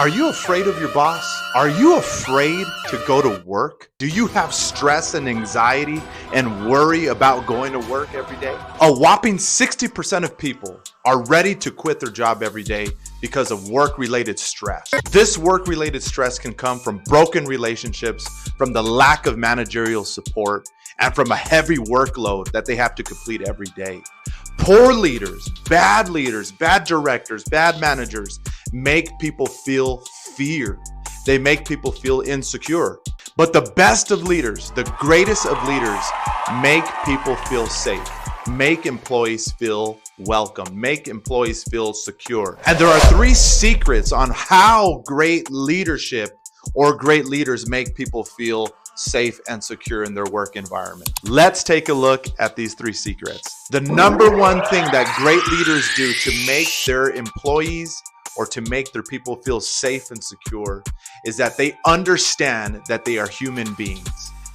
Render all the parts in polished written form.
Are you afraid of your boss? Are you afraid to go to work? Do you have stress and anxiety and worry about going to work every day? A whopping 60% of people are ready to quit their job every day because of work-related stress. This work-related stress can come from broken relationships, from the lack of managerial support, and from a heavy workload that they have to complete every day. Poor leaders, bad directors, bad managers make people feel fear. They make people feel insecure. But the best of leaders, the greatest of leaders, make people feel safe, make employees feel welcome, make employees feel secure. And there are 3 secrets on how great leadership or great leaders make people feel safe and secure in their work environment. Let's take a look at these 3 secrets. The number one thing that great leaders do to make their employees or to make their people feel safe and secure is that they understand that they are human beings.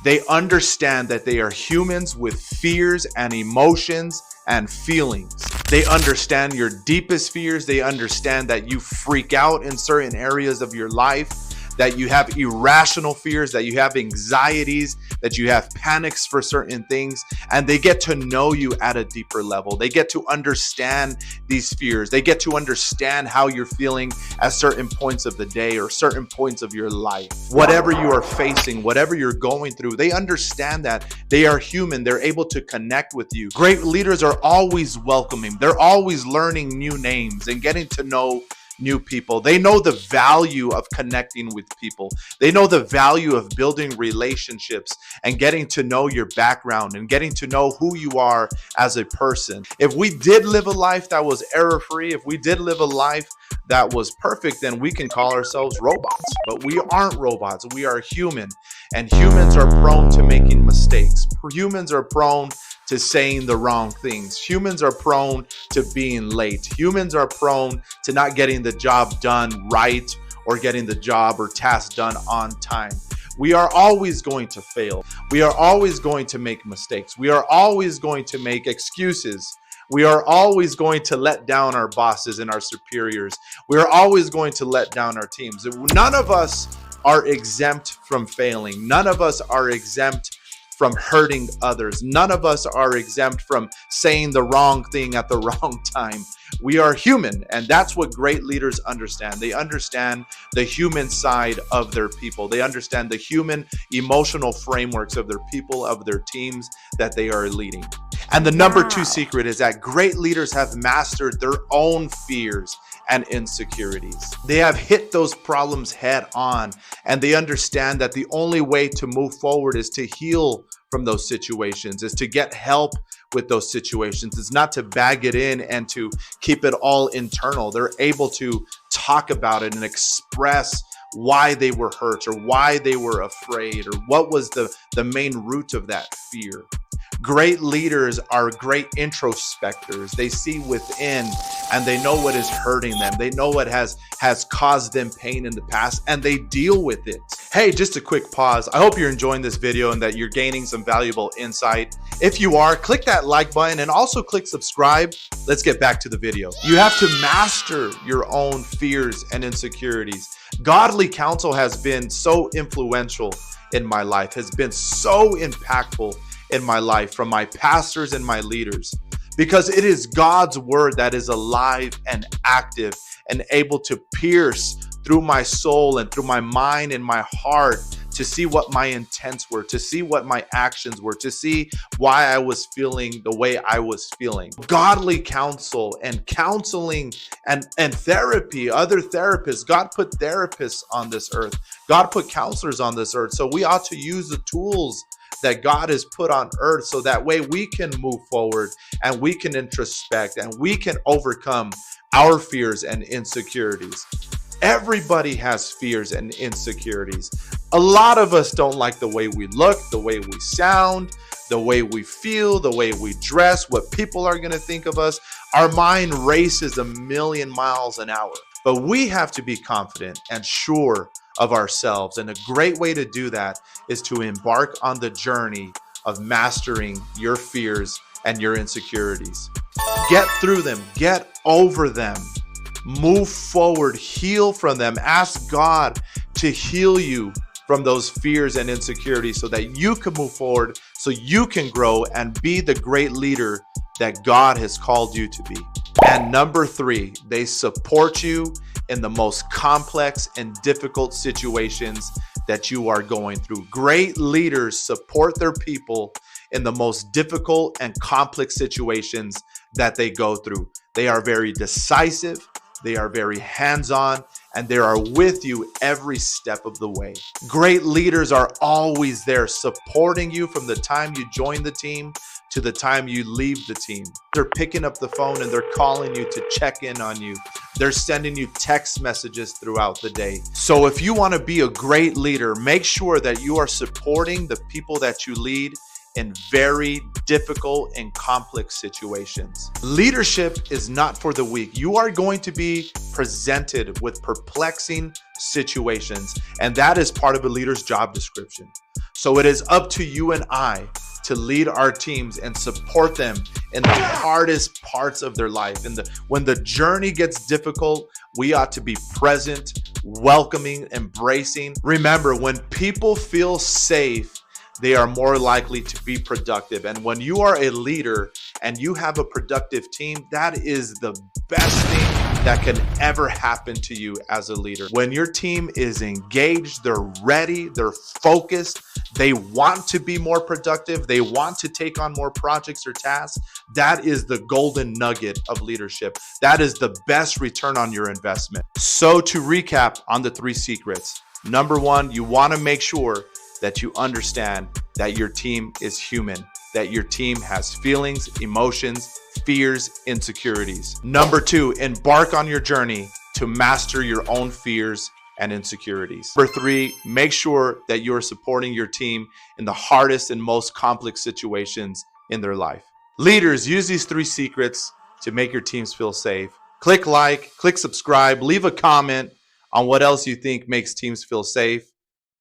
They understand that they are humans with fears and emotions and feelings. They understand your deepest fears. They understand that you freak out in certain areas of your life, that you have irrational fears, that you have anxieties, that you have panics for certain things, and they get to know you at a deeper level. They get to understand these fears. They get to understand how you're feeling at certain points of the day or certain points of your life. Whatever you are facing, whatever you're going through, they understand that they are human. They're able to connect with you. Great leaders are always welcoming. They're always learning new names and getting to know new people. They know the value of connecting with people. They know the value of building relationships and getting to know your background and getting to know who you are as a person. If we did live a life that was error-free, if we did live a life that was perfect, then we can call ourselves robots. But we aren't robots. We are human, and humans are prone to making mistakes. Humans are prone to saying the wrong things. Humans are prone to being late. Humans are prone to not getting the job done right or getting the job or task done on time. We are always going to fail. We are always going to make mistakes. We are always going to make excuses. We are always going to let down our bosses and our superiors. We are always going to let down our teams. None of us are exempt from failing. None of us are exempt from hurting others. None of us are exempt from saying the wrong thing at the wrong time. We are human, and that's what great leaders understand. They understand the human side of their people. They understand the human emotional frameworks of their people, of their teams that they are leading. And the number 2 secret is that great leaders have mastered their own fears and insecurities. They have hit those problems head on, and they understand that the only way to move forward is to heal from those situations, is to get help with those situations. It's not to bag it in and to keep it all internal. They're able to talk about it and express why they were hurt or why they were afraid or what was the main root of that fear. Great leaders are great introspectors. They see within and they know what is hurting them. They know what has caused them pain in the past, and they deal with it. Hey, just a quick pause. I hope you're enjoying this video and that you're gaining some valuable insight. If you are, click that like button and also click subscribe. Let's get back to the video. You have to master your own fears and insecurities. Godly counsel has been so influential in my life, has been so impactful in my life from my pastors and my leaders, because it is God's word that is alive and active and able to pierce through my soul and through my mind and my heart to see what my intents were, to see what my actions were, to see why I was feeling the way I was feeling. Godly counsel and counseling and therapy, other therapists, God put therapists on this earth. God put counselors on this earth. So we ought to use the tools that God has put on earth so that way we can move forward and we can introspect and we can overcome our fears and insecurities. Everybody has fears and insecurities. A lot of us don't like the way we look, the way we sound, the way we feel, the way we dress, what people are going to think of us. Our mind races a million miles an hour, but we have to be confident and sure of ourselves. And a great way to do that is to embark on the journey of mastering your fears and your insecurities. Get through them, get over them, Move forward, heal from them. Ask God to heal you from those fears and insecurities so that you can move forward, so you can grow and be the great leader that God has called you to be. And number 3, they support you in the most complex and difficult situations that you are going through. Great leaders support their people in the most difficult and complex situations that they go through. They are very decisive, they are very hands-on, and they are with you every step of the way. Great leaders are always there supporting you from the time you join the team to the time you leave the team. They're picking up the phone and they're calling you to check in on you. They're sending you text messages throughout the day. So if you want to be a great leader, make sure that you are supporting the people that you lead in very difficult and complex situations. Leadership is not for the weak. You are going to be presented with perplexing situations, and that is part of a leader's job description. So it is up to you and I to lead our teams and support them in the hardest parts of their life. And when the journey gets difficult, we ought to be present, welcoming, embracing. Remember, when people feel safe, they are more likely to be productive. And when you are a leader and you have a productive team, that is the best thing that can ever happen to you as a leader. When your team is engaged, they're ready, they're focused, they want to be more productive, they want to take on more projects or tasks, that is the golden nugget of leadership. That is the best return on your investment. So to recap on the 3 secrets, number 1, you want to make sure that you understand that your team is human, that your team has feelings, emotions, fears, insecurities. Number 2, embark on your journey to master your own fears and insecurities. Number 3, make sure that you're supporting your team in the hardest and most complex situations in their life. Leaders, use these 3 secrets to make your teams feel safe. Click like, click subscribe, leave a comment on what else you think makes teams feel safe.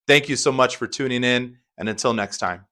Thank you so much for tuning in, and until next time.